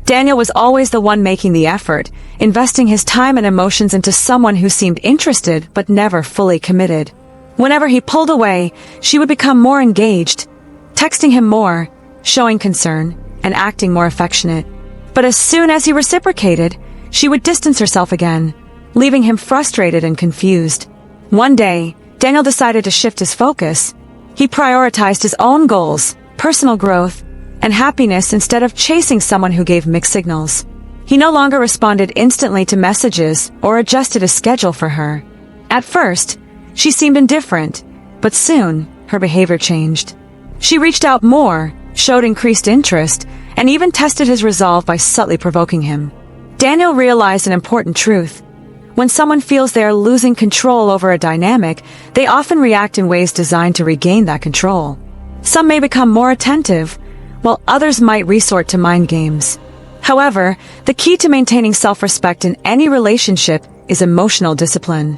Daniel was always the one making the effort, investing his time and emotions into someone who seemed interested but never fully committed. Whenever he pulled away, she would become more engaged, texting him more, showing concern, and acting more affectionate. But as soon as he reciprocated, she would distance herself again, leaving him frustrated and confused. One day, Daniel decided to shift his focus. He prioritized his own goals, personal growth, and happiness instead of chasing someone who gave mixed signals. He no longer responded instantly to messages or adjusted his schedule for her. At first, she seemed indifferent, but soon, her behavior changed. She reached out more, showed increased interest, and even tested his resolve by subtly provoking him. Daniel realized an important truth. When someone feels they are losing control over a dynamic, they often react in ways designed to regain that control. Some may become more attentive, while others might resort to mind games. However, the key to maintaining self-respect in any relationship is emotional discipline.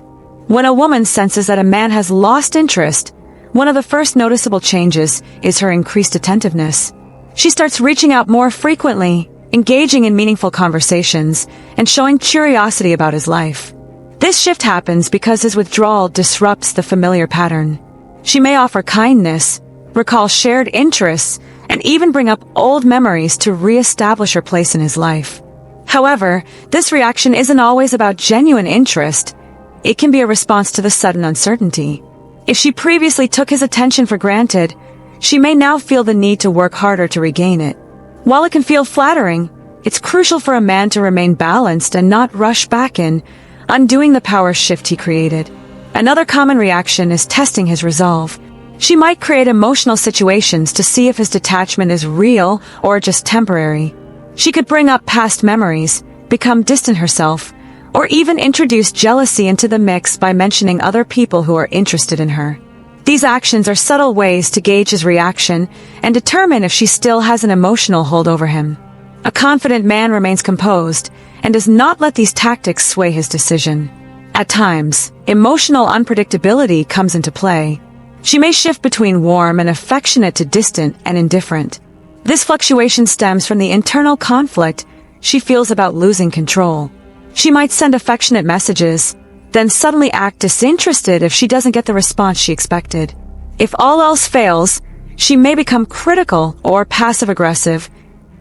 When a woman senses that a man has lost interest, one of the first noticeable changes is her increased attentiveness. She starts reaching out more frequently, engaging in meaningful conversations, and showing curiosity about his life. This shift happens because his withdrawal disrupts the familiar pattern. She may offer kindness, recall shared interests, and even bring up old memories to re-establish her place in his life. However, this reaction isn't always about genuine interest. It can be a response to the sudden uncertainty. If she previously took his attention for granted, she may now feel the need to work harder to regain it. While it can feel flattering, it's crucial for a man to remain balanced and not rush back in, undoing the power shift he created. Another common reaction is testing his resolve. She might create emotional situations to see if his detachment is real or just temporary. She could bring up past memories, become distant herself, or even introduce jealousy into the mix by mentioning other people who are interested in her. These actions are subtle ways to gauge his reaction and determine if she still has an emotional hold over him. A confident man remains composed and does not let these tactics sway his decision. At times, emotional unpredictability comes into play. She may shift between warm and affectionate to distant and indifferent. This fluctuation stems from the internal conflict she feels about losing control. She might send affectionate messages, then suddenly act disinterested if she doesn't get the response she expected. If all else fails, she may become critical or passive-aggressive,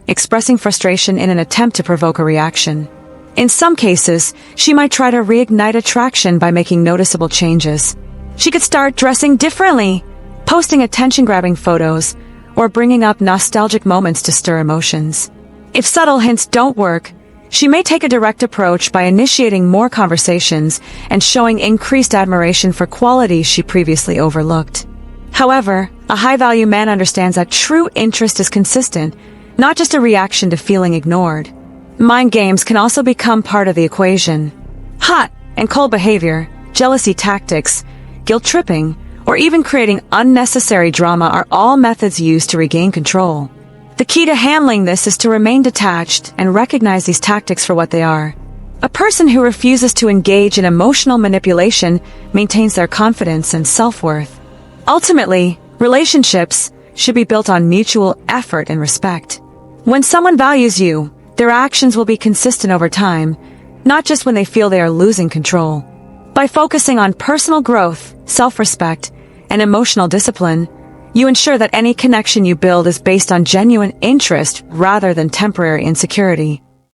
expressing frustration in an attempt to provoke a reaction. In some cases, she might try to reignite attraction by making noticeable changes. She could start dressing differently, posting attention-grabbing photos, or bringing up nostalgic moments to stir emotions. If subtle hints don't work, she may take a direct approach by initiating more conversations and showing increased admiration for qualities she previously overlooked. However, a high-value man understands that true interest is consistent, not just a reaction to feeling ignored. Mind games can also become part of the equation. Hot and cold behavior, jealousy tactics, guilt-tripping, or even creating unnecessary drama are all methods used to regain control. The key to handling this is to remain detached and recognize these tactics for what they are. A person who refuses to engage in emotional manipulation maintains their confidence and self-worth. Ultimately, relationships should be built on mutual effort and respect. When someone values you, their actions will be consistent over time, not just when they feel they are losing control. By focusing on personal growth, self-respect, and emotional discipline, you ensure that any connection you build is based on genuine interest rather than temporary insecurity.